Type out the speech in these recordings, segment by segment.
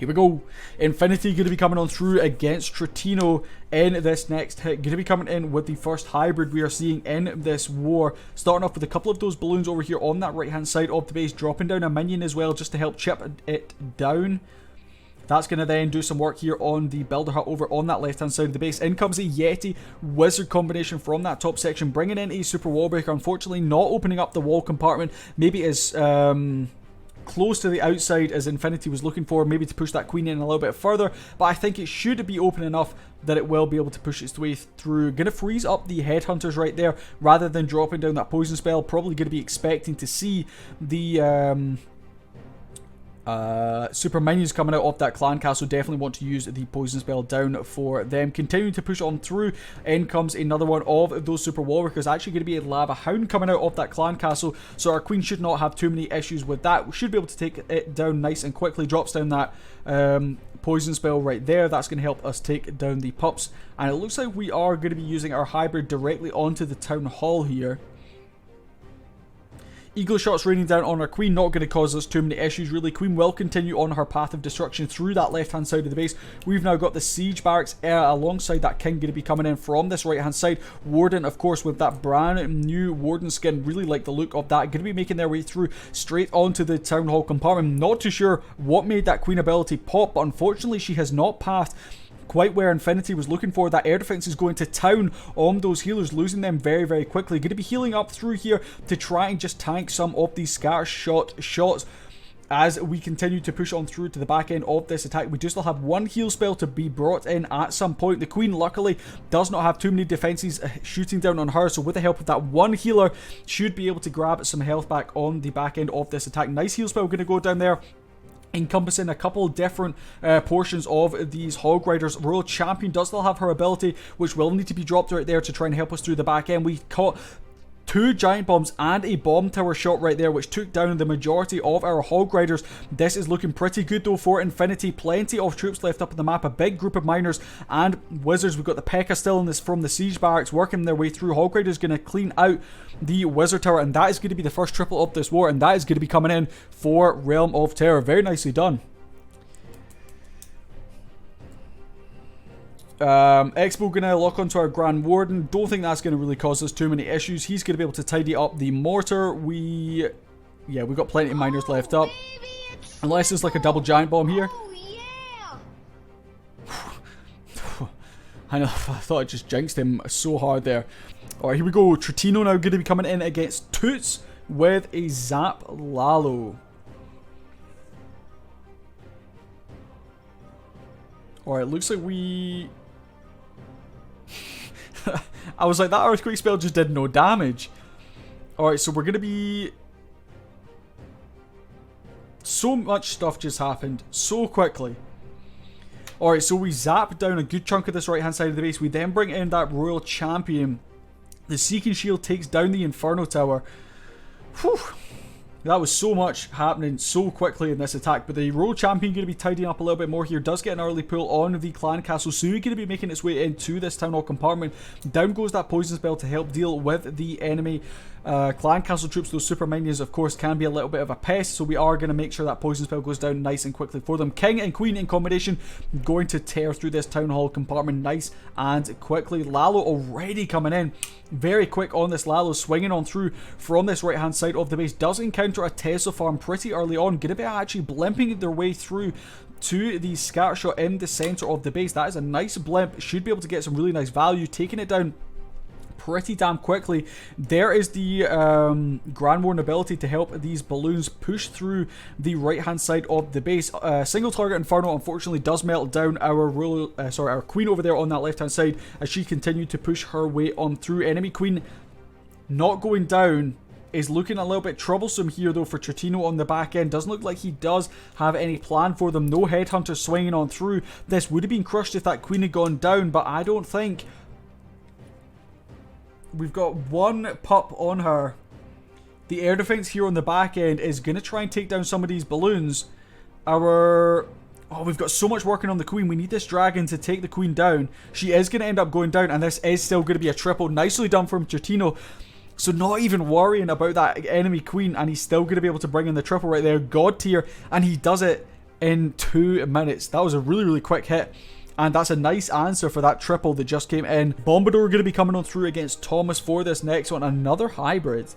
Here we go. Infinity going to be coming on through against Trotino in this next hit. Going to be coming in with the first hybrid we are seeing in this war. Starting off with a couple of those balloons over here on that right hand side of the base. Dropping down a minion as well just to help chip it down. That's going to then do some work here on the builder hut over on that left hand side of the base. In comes a Yeti Wizard combination from that top section. Bringing in a super wall breaker. Unfortunately not opening up the wall compartment. Maybe as close to the outside as Infinity was looking for, maybe to push that queen in a little bit further, but I think it should be open enough that it will be able to push its way through. Gonna freeze up the headhunters right there rather than dropping down that poison spell. Probably gonna be expecting to see the super minions coming out of that clan castle. Definitely want to use the poison spell down for them. Continuing to push on through. In comes another one of those super wall workers. Actually going to be a lava hound coming out of that clan castle, so our queen should not have too many issues with that. We should be able to take it down nice and quickly. Drops down that poison spell right there. That's going to help us take down the pups, and it looks like we are going to be using our hybrid directly onto the town hall here. Eagle shots raining down on our queen, not going to cause us too many issues really. Queen will continue on her path of destruction through that left hand side of the base. We've now got the siege barracks alongside that king going to be coming in from this right hand side. Warden, of course, with that brand new warden skin, really like the look of that. Going to be making their way through straight onto the town hall compartment. Not too sure what made that queen ability pop, but unfortunately she has not passed quite where Infinity was looking for. That air defense is going to town on those healers, losing them very, very quickly. Going to be healing up through here to try and just tank some of these scatter shots as we continue to push on through to the back end of this attack. We do still have one heal spell to be brought in at some point. The queen luckily does not have too many defenses shooting down on her, so with the help of that one healer should be able to grab some health back on the back end of this attack. Nice heal spell going to go down there, encompassing a couple different portions of these hog riders. Royal Champion does still have her ability, which will need to be dropped right there to try and help us through the back end. We caught 2 giant bombs and a bomb tower shot right there, which took down the majority of our hog riders. This is looking pretty good though for Infinity. Plenty of troops left up on the map, a big group of miners and wizards. We've got the P.E.K.K.A. still in this from the siege barracks working their way through. Hog riders going to clean out the wizard tower, and that is going to be the first triple of this war, and that is going to be coming in for Realm of Terror. Very nicely done. Expo gonna lock onto our Grand Warden. Don't think that's gonna really cause us too many issues. He's gonna be able to tidy up the mortar. We've got plenty of miners left up, unless there's like a double giant bomb here. I know, I thought I just jinxed him so hard there. Alright, here we go. Trotino now going to be coming in against Toots with a Zap Lalo. Alright, looks like we... I was like, that earthquake spell just did no damage. Alright, so we're going to be... So much stuff just happened so quickly. Alright, so we zap down a good chunk of this right hand side of the base. We then bring in that Royal Champion. The Seeking Shield takes down the Inferno Tower. Whew. That was so much happening so quickly in this attack, but the Royal Champion going to be tidying up a little bit more here. Does get an early pull on the clan castle, so we're going to be making its way into this town hall compartment. Down goes that poison spell to help deal with the enemy clan castle troops. Those super minions, of course, can be a little bit of a pest, so we are going to make sure that poison spell goes down nice and quickly for them. King and Queen in combination going to tear through this town hall compartment nice and quickly. Lalo already coming in very quick on this. Lalo swinging on through from this right hand side of the base. Does encounter a Tesla farm pretty early on. Going to be actually blimping their way through to the scatter shot in the center of the base. That is a nice blimp. Should be able to get some really nice value. Taking it down pretty damn quickly. There is the Grand Warden ability to help these balloons push through the right hand side of the base. Single target Inferno unfortunately does melt down our our Queen over there on that left hand side as she continued to push her way on through. Enemy Queen not going down is looking a little bit troublesome here though for Trotino on the back end. Doesn't look like he does have any plan for them. No headhunters swinging on through. This would have been crushed if that Queen had gone down, but I don't think... We've got one pup on her. The air defense here on the back end is going to try and take down some of these balloons. We've got so much working on the Queen. We need this dragon to take the Queen down. She is going to end up going down, and this is still going to be a triple. Nicely done from Trotino. So not even worrying about that enemy Queen, and he's still going to be able to bring in the triple right there. God tier, and he does it in 2 minutes. That was a really, really quick hit. And that's a nice answer for that triple that just came in. Bombador going to be coming on through against Thomas for this next one. Another hybrid.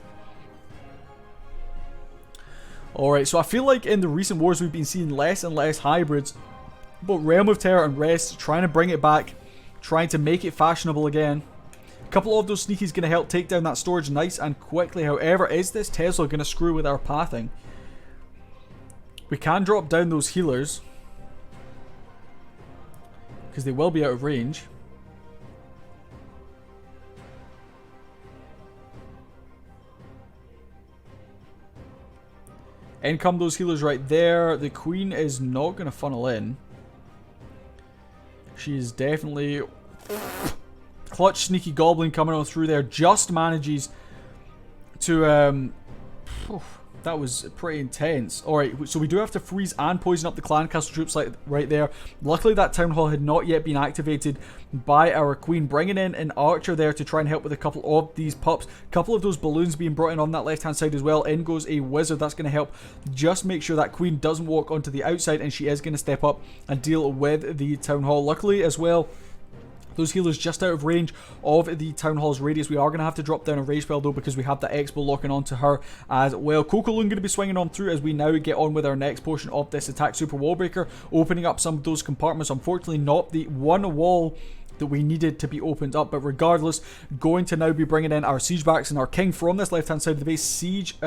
Alright, so I feel like in the recent wars we've been seeing less and less hybrids. But Realm of Terror and Rest trying to bring it back. Trying to make it fashionable again. A couple of those sneakies going to help take down that storage nice and quickly. However, is this Tesla going to screw with our pathing? We can drop down those healers. Because they will be out of range. In come those healers right there. The Queen is not going to funnel in. She is definitely... Clutch Sneaky Goblin coming on through there. Just manages to... that was pretty intense. Alright, so we do have to freeze and poison up the clan castle troops right there. Luckily that town hall had not yet been activated by our queen. Bringing in an archer there to try and help with a couple of these pups. A couple of those balloons being brought in on that left hand side as well. In goes a wizard. That's going to help just make sure that queen doesn't walk onto the outside, and she is going to step up and deal with the town hall. Luckily as well, those healers just out of range of the Town Hall's radius. We are going to have to drop down a rage spell though, because we have the Expo locking onto her as well. Kokoloon going to be swinging on through as we now get on with our next portion of this attack. Super Wallbreaker opening up some of those compartments. Unfortunately not the one wall that we needed to be opened up, but regardless, going to now be bringing in our siege barracks and our king from this left hand side of the base. Siege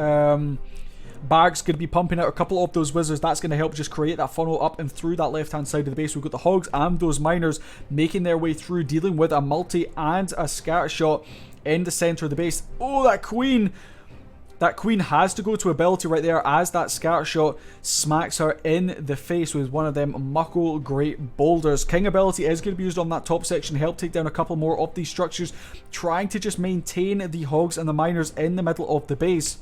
Barracks going to be pumping out a couple of those wizards. That's going to help just create that funnel up and through that left hand side of the base. We've got the hogs and those miners making their way through, dealing with a multi and a scatter shot in the center of the base. Oh, that queen! That queen has to go to ability right there as that scatter shot smacks her in the face with one of them Muckle Great Boulders. King ability is going to be used on that top section, help take down a couple more of these structures, trying to just maintain the hogs and the miners in the middle of the base.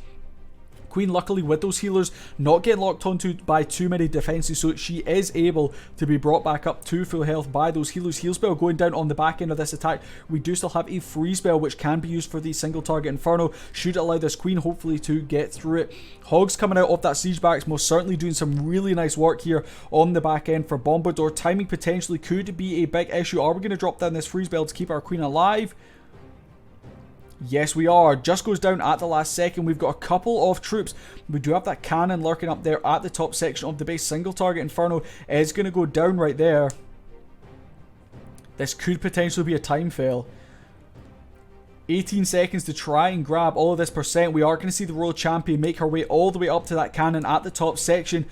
Queen luckily with those healers not getting locked onto by too many defenses, so she is able to be brought back up to full health by those healers. Heal spell going down on the back end of this attack. We do still have a free spell which can be used for the single target Inferno. Should allow this queen hopefully to get through it. Hogs coming out of that siege barracks, most certainly doing some really nice work here on the back end for Bombador. Timing potentially could be a big issue. Are we going to drop down this free spell to keep our queen alive? Yes, we are. Just goes down at the last second. We've got a couple of troops. We do have that cannon lurking up there at the top section of the base. Single target Inferno is going to go down right there. This could potentially be a time fail. 18 seconds to try and grab all of this percent. We are going to see the Royal Champion make her way all the way up to that cannon at the top section.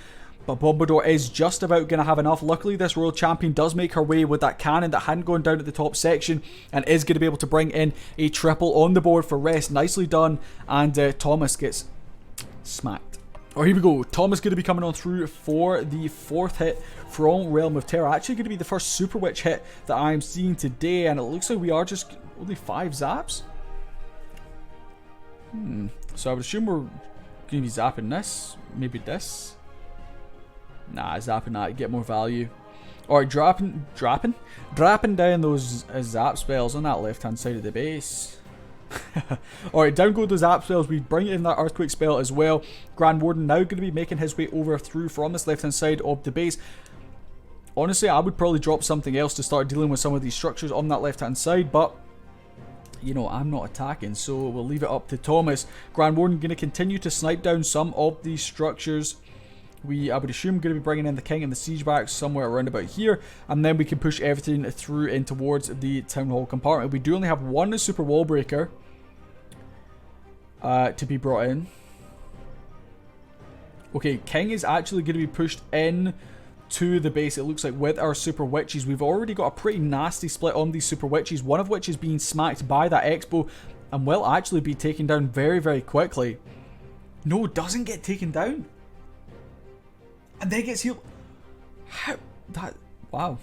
But Bombador is just about going to have enough. Luckily, this Royal Champion does make her way with that cannon that hadn't gone down at the top section, and is going to be able to bring in a triple on the board for Rest. Nicely done. And Thomas gets smacked. Here we go. Thomas going to be coming on through for the 4th hit from Realm of Terror. Actually going to be the first Super Witch hit that I'm seeing today, and it looks like we are just only 5 zaps. So I would assume we're going to be zapping this. Maybe this. Nah, zapping that, get more value. Alright, dropping down those zap spells on that left hand side of the base. Alright, down go those zap spells. We bring in that earthquake spell as well. Grand Warden now going to be making his way over through from this left hand side of the base. Honestly, I would probably drop something else to start dealing with some of these structures on that left hand side, but you know, I'm not attacking, so we'll leave it up to Thomas. Grand Warden going to continue to snipe down some of these structures. I would assume going to be bringing in the king and the siege barracks somewhere around about here, and then we can push everything through in towards the town hall compartment. We do only have one super wall breaker to be brought in. Okay, king is actually going to be pushed in to the base, it looks like, with our super witches. We've already got a pretty nasty split on these super witches, one of which is being smacked by that expo and will actually be taken down very, very quickly. No, doesn't get taken down. And then gets healed. How? That. Wow.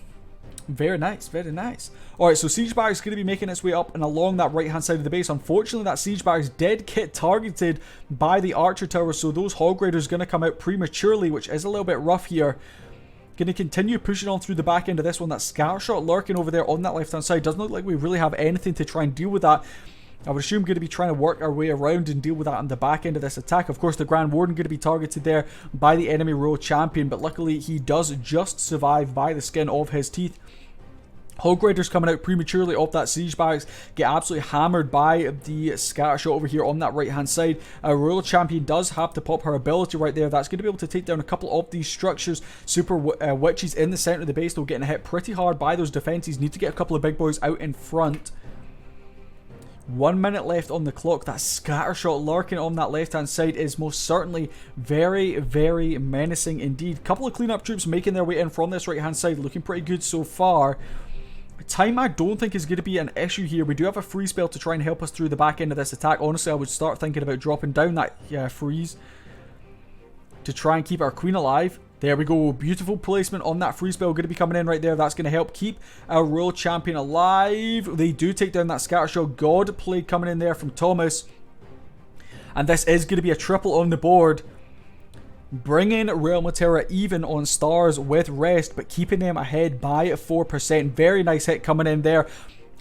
Very nice. Very nice. Alright, so Siege Barracks is going to be making its way up and along that right hand side of the base. Unfortunately, that Siege Barracks did get targeted by the Archer Tower, so those Hog Raiders are going to come out prematurely, which is a little bit rough here. Going to continue pushing on through the back end of this one. That Scatter Shot lurking over there on that left hand side. Doesn't look like we really have anything to try and deal with that. I would assume going to be trying to work our way around and deal with that on the back end of this attack. Of course, the Grand Warden going to be targeted there by the enemy Royal Champion, but luckily he does just survive by the skin of his teeth. Hog Riders coming out prematurely off that siege barracks, get absolutely hammered by the scatter shot over here on that right hand side. Royal Champion does have to pop her ability right there. That's going to be able to take down a couple of these structures. Super Witches in the center of the base though, getting hit pretty hard by those defenses. Need to get a couple of big boys out in front. 1 minute left on the clock. That scatter shot lurking on that left hand side is most certainly very, very menacing indeed. Couple of cleanup troops making their way in from this right hand side, looking pretty good so far. Time I don't think is going to be an issue here. We do have a freeze spell to try and help us through the back end of this attack. Honestly, I would start thinking about dropping down that freeze to try and keep our queen alive. There we go. Beautiful placement on that freeze spell. Going to be coming in right there. That's going to help keep our Royal Champion alive. They do take down that scatter shot. God Plague coming in there from Thomas. And this is going to be a triple on the board. Bringing Realm of Terror even on stars with rest, but keeping them ahead by 4%. Very nice hit coming in there.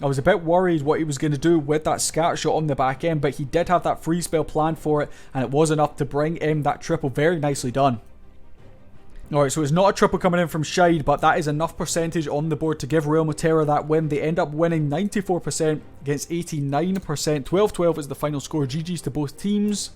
I was a bit worried what he was going to do with that scatter shot on the back end, but he did have that free spell planned for it, and it was enough to bring in that triple. Very nicely done. Alright, so it's not a triple coming in from Shide, but that is enough percentage on the board to give Realm of Terror that win. They end up winning 94% against 89%. 12-12 is the final score. GG's to both teams.